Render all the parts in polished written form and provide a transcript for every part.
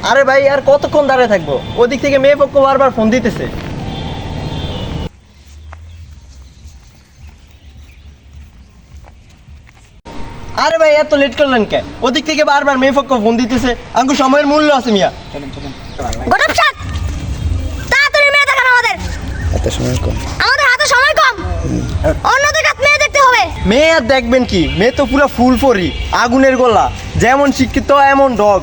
আরে ভাই আর কতক্ষণ দাঁড়িয়ে থাকবো? ওদিক থেকে মেয়ে পক্ষ বারবার ফোন দিতেছে। আরে ভাই এত লেট করলেন কে? ওদিক থেকে বারবার মেয়ে পক্ষ ফোন দিতেছে। আঙ্কু সময়ের মূল্য আছে মিয়া। গটপ শাক তাড়াতাড়ি মেয়ে দেখান আমাদের। এত সময় কম। আমাদের হাতে সময় কম, অন্যদের কাছে মেয়ে দেখতে হবে। মেয়ে আর দেখবেন কি, মেয়ে তো পুরো ফুল পরি, আগুনের গোলা, যেমন শিক্ষিত এমন ডগ।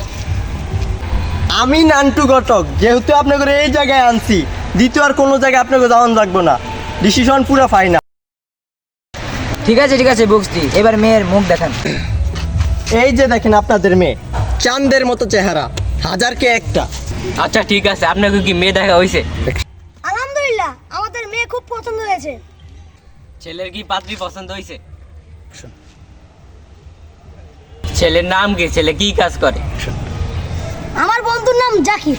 আমি নান্টু ঘটক, যেহেতু আপনাকে এই জায়গায় আনছি, দ্বিতীয় আর কোনো জায়গায় আপনাকে যাওয়ান লাগবো না। ডিসিশন পুরো ফাইনাল। ঠিক আছে বুঝছি, এবার মেয়ের মুখ দেখান। এই যে দেখেন আপনাদের মেয়ে, চাঁদের মতো চেহারা, হাজারকে একটা। আচ্ছা ঠিক আছে, আপনাকে কি মেয়ে দেখা হয়েছে? আলহামদুলিল্লাহ আমাদের মেয়ে খুব পছন্দ হয়েছে। ছেলের কি পাত্রী পছন্দ হয়েছে? ছেলের নাম কি? ছেলে কি কাজ করে? আমার বন্ধুর নাম জাকির,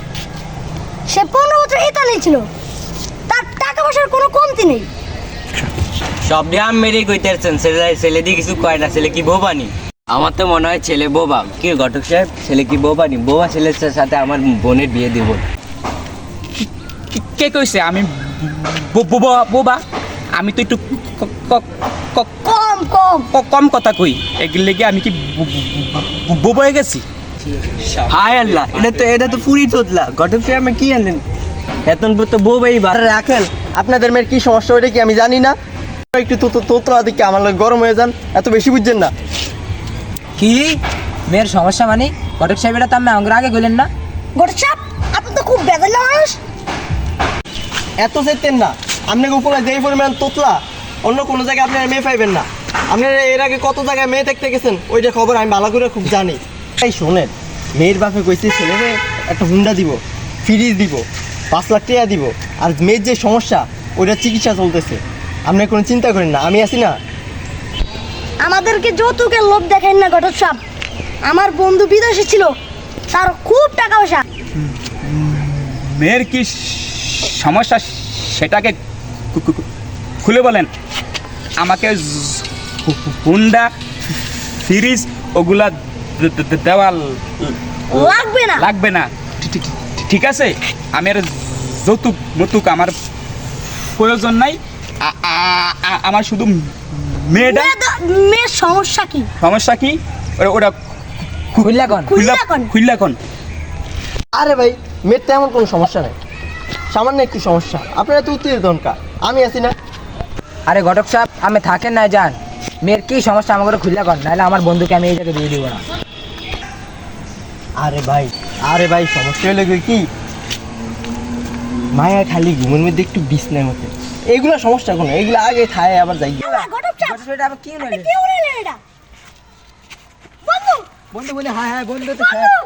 সে 15 বছর ইতালি ছিল, তার টাকা পয়সার কোনো কমতি নেই। সব আম মেরেই কইতেছেন, ছেলে দিয়ে কিছু কয় না। ছেলে কি বোবানি? আমার তো মনে হয় ছেলে বোবা। কি ঘটক সাহেব, ছেলে কি বোবানি? বোবা ছেলের সাথে আমার বোনের বিয়ে দিব। কে কইছে আমি বোবা? আমি তো একটু কম কম কম কথা কই, এগুলো কি আমি কি বোবা হয়ে গেছি? হায় আল্লাহ, এটা তো পুরি তোতলা। ঘটক সাহেব আমি কি আনলেন? এতন তো বোবাই আরে রাখেন, আপনাদের মেয়ের কি সমস্যা ওইটা কি আমি জানি না? একটু তোতলা দিকে আমার লোক গরম হয়ে যান, এত বেশি বুঝছেন না। কি মেয়ের সমস্যা মানে? ঘটক সাহেব এটা তো আমি আমাকে আগে বললেন না। গটপ শাক আপনি তো খুব বেদলা মানুষ। এত চেতেন না, আপনাকে উপরে যেই পরিমাণ তোতলা, অন্য কোনো জায়গায় আপনারা মেয়ে পাইবেন না। আপনারা এর আগে কত জায়গায় মেয়ে দেখতে গেছেন, ওইটা খবর আমি ভালো করে খুব জানি। এই শোনেন, মেয়ের বাপে কইছে ছেলেরে একটা হুন্ডা দিব, ফ্রিজ দিব, 5 লাখ টাকা দিব, আর মেয়ের যে সমস্যা ওইটা চিকিৎসা চলতেছে। আপনি কোনো চিন্তা করেন না, আমি আছি না। আমাদেরকে যৌতুকের লোভ দেখেন না গটপ শাক। আমার বন্ধু বিদেশে ছিল, তার খুব টাকা পয়সা। মেয়ের কি সমস্যা সেটাকে খুলে বলেন। আমাকে হুন্ডা, ফ্রিজ ওগুলা দেওয়া লাগবে না। ঠিক আছে, আমি আর যৌতুক আমার প্রয়োজন নাই। আমার শুধু মেয়েটা। মেয়ের সমস্যা কি? সমস্যা কি ওটা খুললা কোন? আরে ভাই, মেয়ের তেমন কোনো সমস্যা নেই, সামান্য একটু সমস্যা। আপনারা তো উত্তরের দনকা, আমি আছি না। আরে ঘটক সাহেব আমি থাকেন না যান, মেয়ের কি সমস্যা আমাকে খুললা কর, নাহলে আমার বন্ধুকে আমি এই জায়গায় দিয়ে দিব না। আরে ভাই সমস্যা হলে কি, মায়া খালি ঘুমের মধ্যে একটু বিছনার মধ্যে, এগুলো সমস্যা কোনো, এগুলো আগে খায় আবার যাই। গটপ শাক এটা আবার কি হলো? কি বলে এটা? বন্ধু বন্ধু বলে হ্যাঁ বন্ধু তো বন্ধু